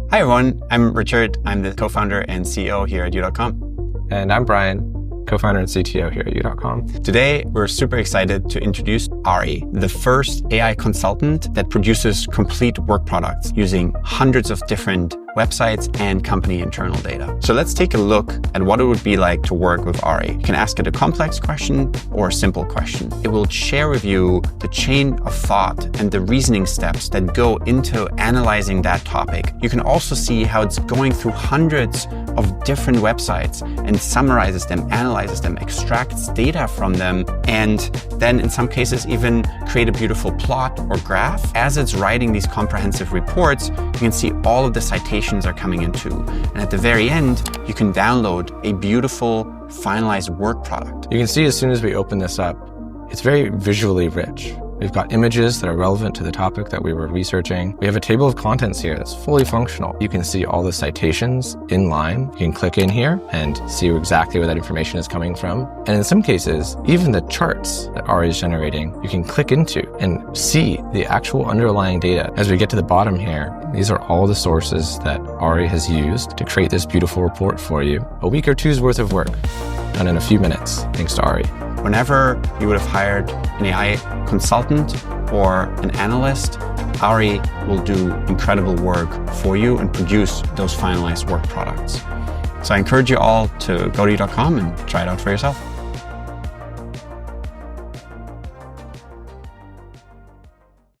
Hi everyone, I'm Richard. I'm the co-founder and CEO here at U.com. And I'm Bryan, co-founder and CTO here at U.com. Today, we're super excited to introduce ARI, the first AI consultant that produces complete work products using hundreds of different websites and company internal data. So let's take a look at what it would be like to work with ARI. You can ask it a complex question or a simple question. It will share with you the chain of thought and the reasoning steps that go into analyzing that topic. You can also see how it's going through hundreds of different websites and summarizes them, analyzes them, extracts data from them, and then in some cases even create a beautiful plot or graph. As it's writing these comprehensive reports, you can see all of the citations are coming into. And at the very end, you can download a beautiful, finalized work product. You can see as soon as we open this up, it's very visually rich. We've got images that are relevant to the topic that we were researching. We have a table of contents here that's fully functional. You can see all the citations in line. You can click in here and see exactly where that information is coming from. And in some cases, even the charts that ARI is generating, you can click into and see the actual underlying data. As we get to the bottom here, these are all the sources that ARI has used to create this beautiful report for you. A week or two's worth of work done in a few minutes, thanks to ARI. Whenever you would have hired an AI consultant or an analyst, ARI will do incredible work for you and produce those finalized work products. So I encourage you all to go to U.com and try it out for yourself.